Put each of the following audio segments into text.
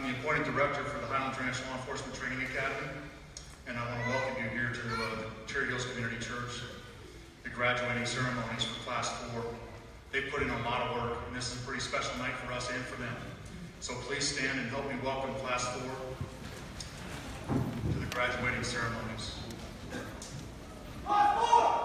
I'm the appointed director for the Highlands Ranch Law Enforcement Training Academy, and I want to welcome you here to the Cherry Hills Community Church, the graduating ceremonies for Class 4. They've put in a lot of work, and this is a pretty special night for us and for them. So please stand and help me welcome Class 4 to the graduating ceremonies. Class 4!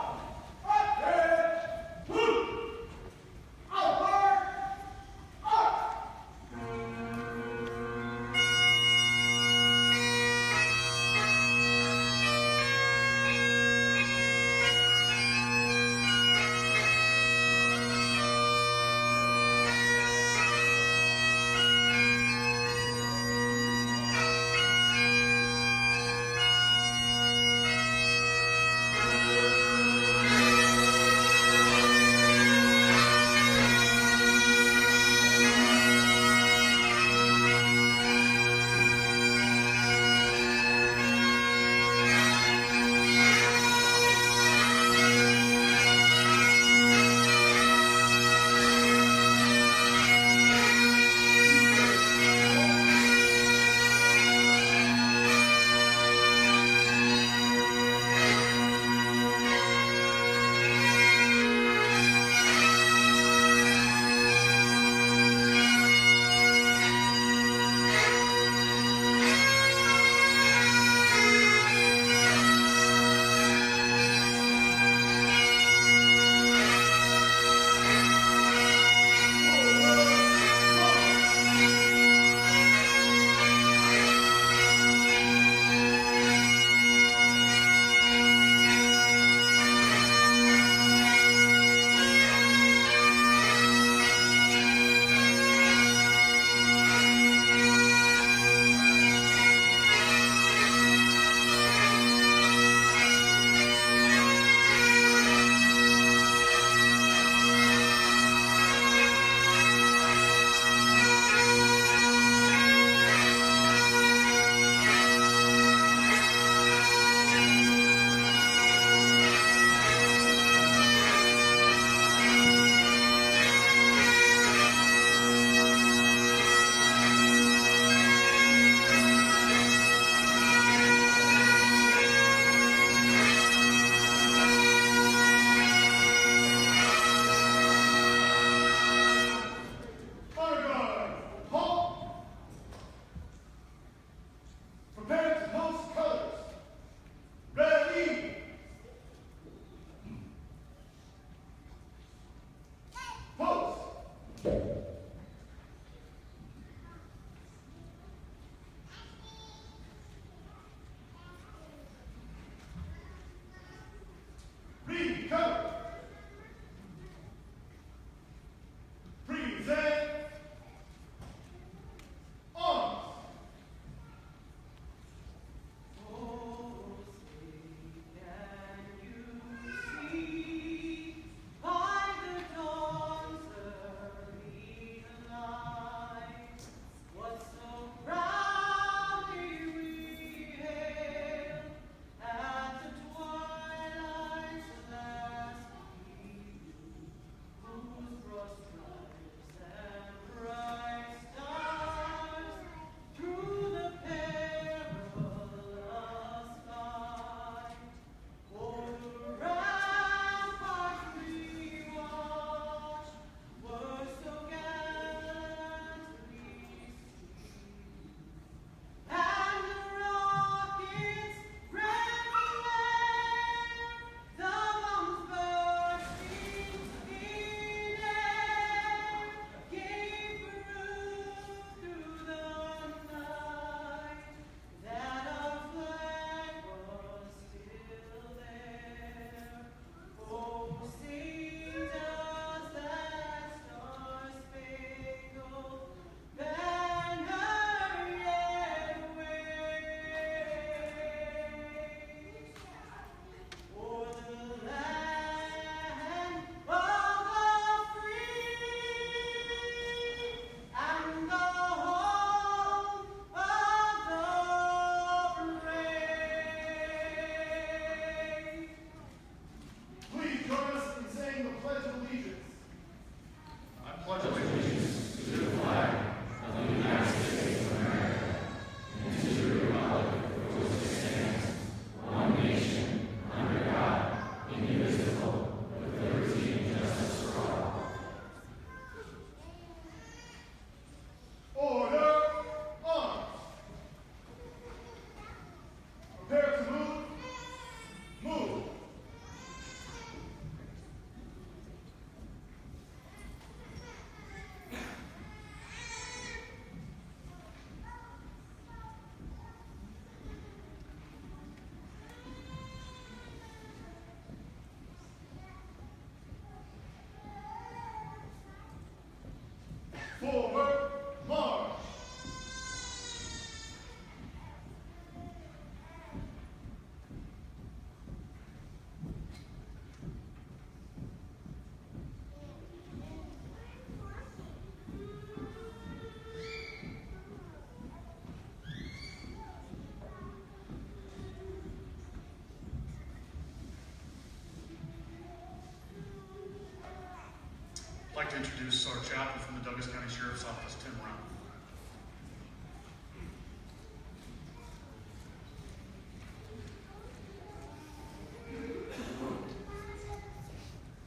introduce our chaplain from the Douglas County Sheriff's Office, Tim Brown.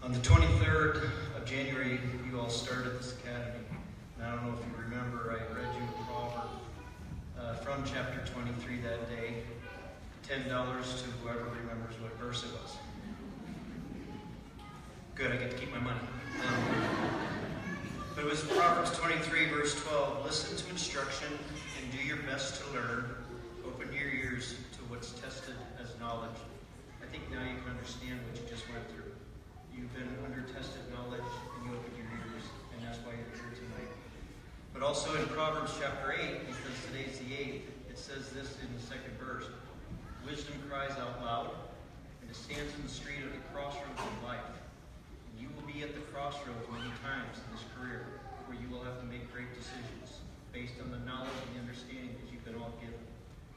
On the 23rd of January, you all started this academy. And I don't know if you remember, I read you a proverb from chapter 23 that day. $10 to whoever remembers what verse it was. Good, I get to keep my money. But it was Proverbs 23, verse 12. Listen to instruction and do your best to learn. Open your ears to what's tested as knowledge. I think now you can understand what you just went through. You've been under tested knowledge and you opened your ears, and that's why you're here tonight. But also in Proverbs chapter 8, because today's the 8th, it says this in the second verse. Wisdom cries out loud, and it stands in the street at the crossroads of life. And you will be at the crossroads many times in this career, where you will have to make great decisions based on the knowledge and the understanding that you've been all given.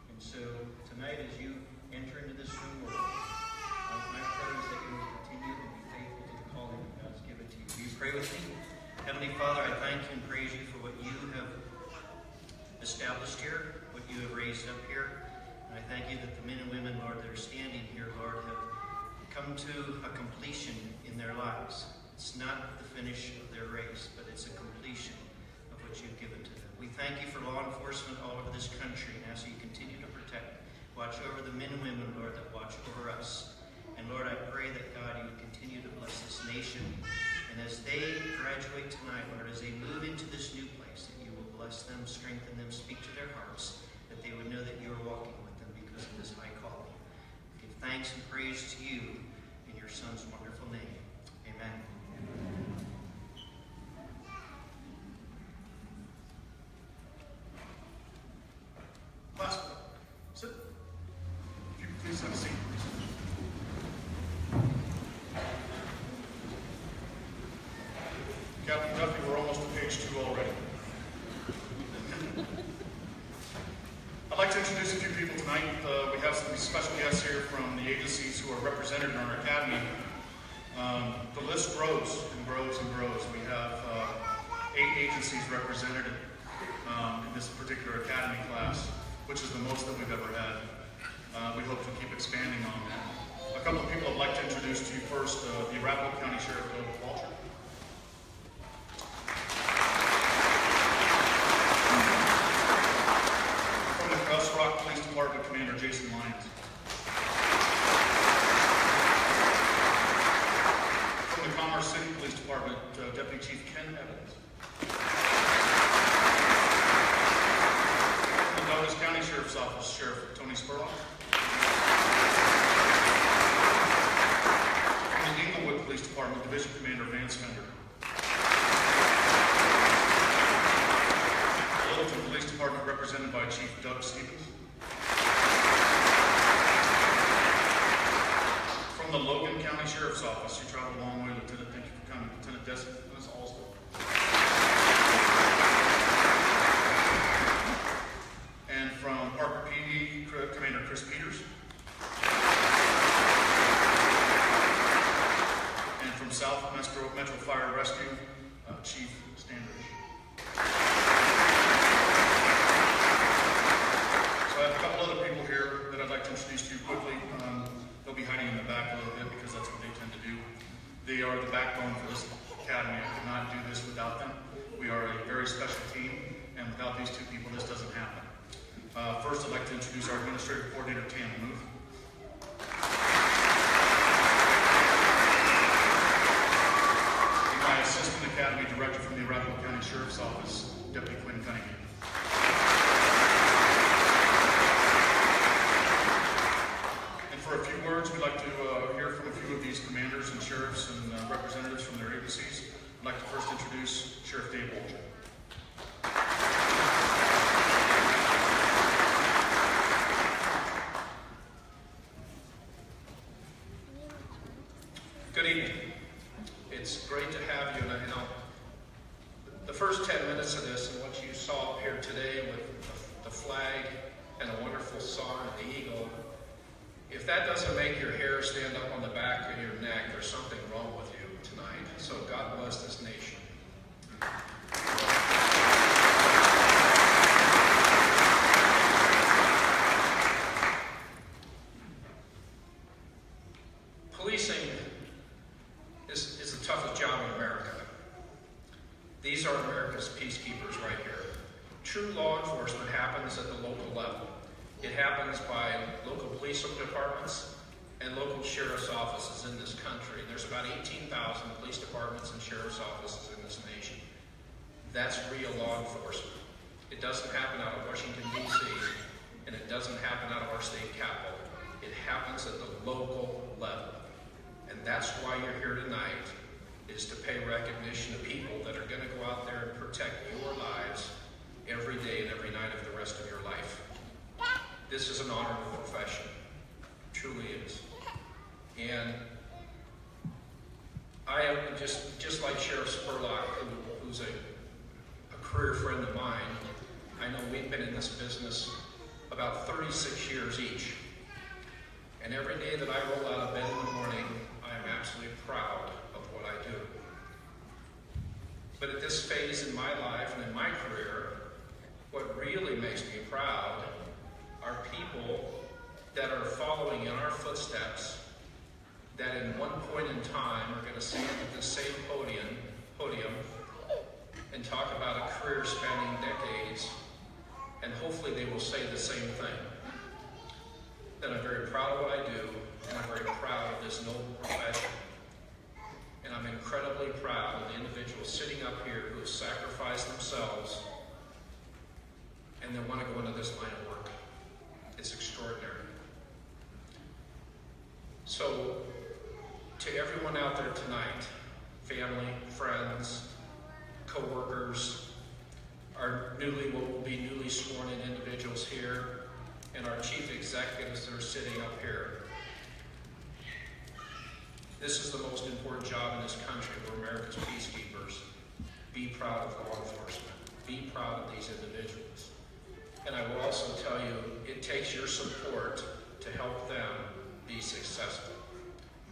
And so tonight, as you enter into this new world, my prayer is that you will continue to be faithful to the calling that God's given to you. Will you pray with me? Heavenly Father, I thank you and praise you for what you have established here, what you have raised up here. And I thank you that the men and women, Lord, that are standing here, Lord, have come to a completion in their lives. It's not the finish of their race, but it's a completion of what you've given to them. We thank you for law enforcement all over this country and ask you to continue to protect, watch over the men and women, Lord, that watch over us. And Lord, I pray that, God, you would continue to bless this nation. And as they graduate tonight, Lord, as they move into this new place, that you will bless them, strengthen them, speak to their hearts, that they would know that you are walking with them because of this high calling. Give thanks and praise to you in your Son's wonderful name. Amen. Class, sit. If you could please have a seat. Captain Duffy, we're almost to page 2 already. I'd like to introduce a few people tonight. We have some special guests here from the agencies who are represented in our academy. The list grows and grows and grows. We have 8 agencies represented in this particular academy class, which is the most that we've ever had. We hope to keep expanding on that. A couple of people I'd like to introduce to you first. The Arapahoe County Sheriff, Bill Walter. From the Cross Rock Police Department, Commander Jason Lyons. From the Commerce City Police Department, Deputy Chief Ken Evans. From the Douglas County Sheriff's Office, Sheriff Tony Spurlock. From the Englewood Police Department, Division Commander Vance Fender. The Littleton Police Department, represented by Chief Doug Stevens. From the Logan County Sheriff's Office, you traveled a long way, Lieutenant. Thank you for coming. Lieutenant Dennis Alston. And from Parker PD, Commander Chris Peters. And from South Metro Fire Rescue, Chief Standridge. So I have a couple other people here that I'd like to introduce to you quickly. They'll be hiding in the back a little bit because that's what they tend to do. They are the backbone for this academy. I could not do this without them. We are a very special team, and without these 2 people, this doesn't happen. First, I'd like to introduce our Administrative Coordinator, Tam Muth. My Assistant Academy Director from the Arapahoe County Sheriff's Office, Deputy Quinn Cunningham. And for a few words, we'd like to hear from a few of these commanders and sheriffs and representatives from their agencies. I'd like to first introduce Sheriff Dave Walter. Good evening. It's great to have you, and I know the first 10 minutes of this and what you saw here today with the flag and a wonderful song of the eagle, if that doesn't make your hair stand up on the back of your neck, there's something wrong with you tonight. So God bless this nation. These are America's peacekeepers right here. True law enforcement happens at the local level. It happens by local police departments and local sheriff's offices in this country. There's about 18,000 police departments and sheriff's offices in this nation. That's real law enforcement. It doesn't happen out of Washington, D.C., and it doesn't happen out of our state capital. It happens at the local level. And that's why you're here tonight, is to pay recognition to people that are going to go out there and protect your lives every day and every night of the rest of your life. This is an honorable profession. It truly is. And I am just like Sheriff Spurlock, who's a career friend of mine. I know we've been in this business about 36 years each. And every day that I roll out of bed in the morning, I am absolutely proud of what I do. But at this phase in my life and in my career, what really makes me proud are people that are following in our footsteps, that in one point in time are going to stand at this same podium and talk about a career spanning decades, and hopefully they will say the same thing. That I'm very proud of what I do, and I'm very proud of this noble profession. And I'm incredibly proud of the individuals sitting up here who have sacrificed themselves and they want to go into this line of work. It's extraordinary. So, to everyone out there tonight, family, friends, co-workers, what will be newly sworn in individuals here, and our chief executives that are sitting up here. This is the most important job in this country. We're America's peacekeepers. Be proud of law enforcement. Be proud of these individuals. And I will also tell you, it takes your support to help them be successful.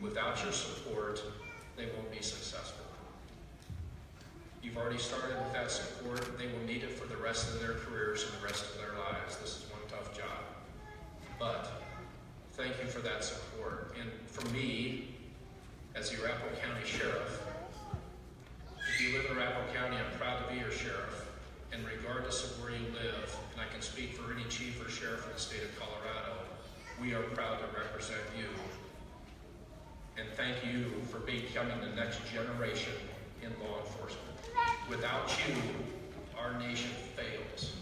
Without your support, they won't be successful. You've already started with that support. They will need it for the rest of their careers and the rest of their lives. This is one tough job. But thank you for that support. And for me, as the Arapahoe County Sheriff, if you live in Arapahoe County, I'm proud to be your sheriff. And regardless of where you live, and I can speak for any chief or sheriff in the state of Colorado, we are proud to represent you. And thank you for becoming the next generation in law enforcement. Without you, our nation fails.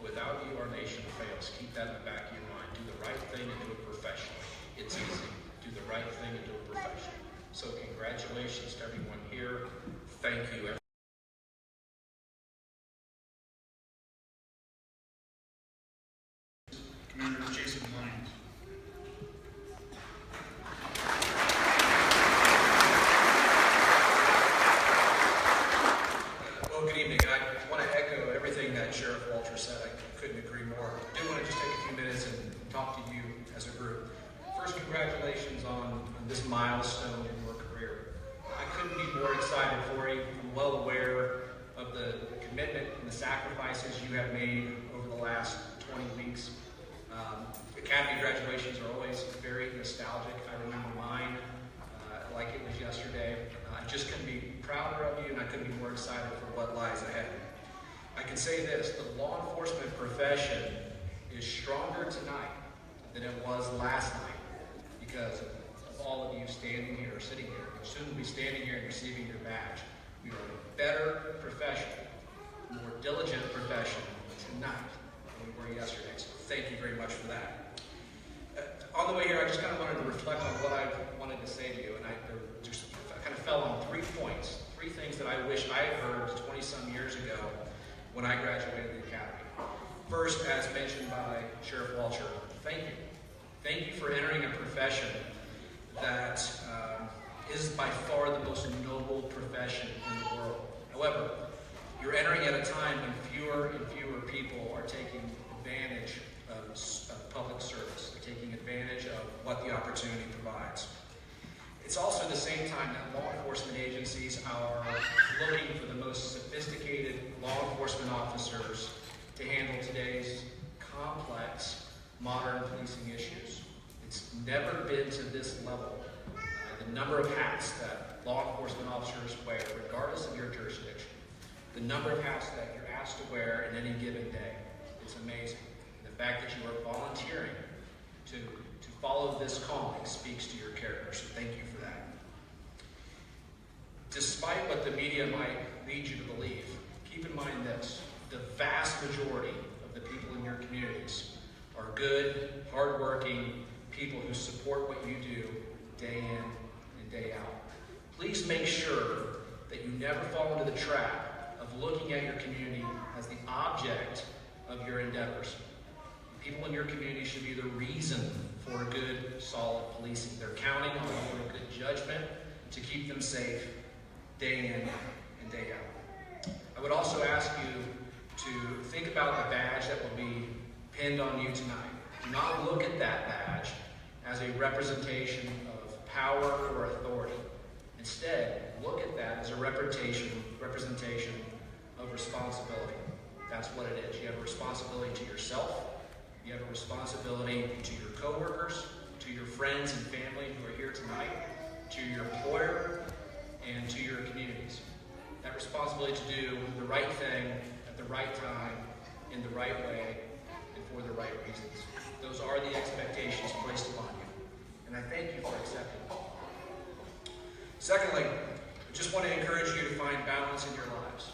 Without you, our nation fails. Keep that in the back of your mind. Do the right thing and do it professionally. It's easy. Do the right thing and do it professionally. So congratulations to everyone here. Thank you. Commander Jason Lyons. Well, good evening. I want to echo everything that Sheriff Walter said. I couldn't agree more. I do want to just take a few minutes and talk to you as a group. First, congratulations on this milestone in your career. I couldn't be more excited for you. I'm well aware of the commitment and the sacrifices you have made over the last 20 weeks. Academy graduations are always very nostalgic. I remember mine like it was yesterday. I just couldn't be prouder of you, and I couldn't be more excited for what lies ahead. I can say this, the law enforcement profession is stronger tonight than it was last night because of all of you standing here, sitting here. You'll soon be standing here and receiving your badge. We are a better profession, a more diligent profession tonight than we were yesterday. So thank you very much for that. On the way here, I just kind of wanted to reflect on what I wanted to say to you, and I just kind of fell on 3 points, 3 things that I wish I had heard 20-some years ago when I graduated the academy. First, as mentioned by Sheriff Walter, thank you. Thank you for entering a profession that is by far the most noble profession in the world. However, you're entering at a time when fewer and fewer people are taking advantage of public service. They're taking advantage of what the opportunity provides. It's also the same time that law enforcement agencies are looking for the most sophisticated law enforcement officers to handle today's complex, modern policing issues. It's never been to this level. The number of hats that law enforcement officers wear, regardless of your jurisdiction, the number of hats that you're asked to wear in any given day. It's amazing. The fact that you are volunteering to follow this calling speaks to your character, so thank you for that. Despite what the media might lead you to believe, keep in mind this: the vast majority of the people in your communities are good, hardworking people who support what you do day in and day out. Please make sure that you never fall into the trap of looking at your community as the object of your endeavors. People in your community should be the reason for good, solid policing. They're counting on your good judgment to keep them safe day in and day out. I would also ask you to think about the badge that will be pinned on you tonight. Do not look at that badge as a representation of power or authority. Instead, look at that as a representation of responsibility. That's what it is. You have a responsibility to yourself. You have a responsibility to your coworkers, to your friends and family who are here tonight, to your employer, and to your communities. That responsibility to do the right thing at the right time, in the right way, and for the right reasons. Those are the expectations placed upon you. And I thank you for accepting them. Secondly, I just want to encourage you to find balance in your lives.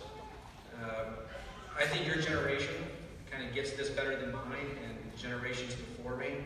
I think your generation kind of gets this better than mine and generations before me.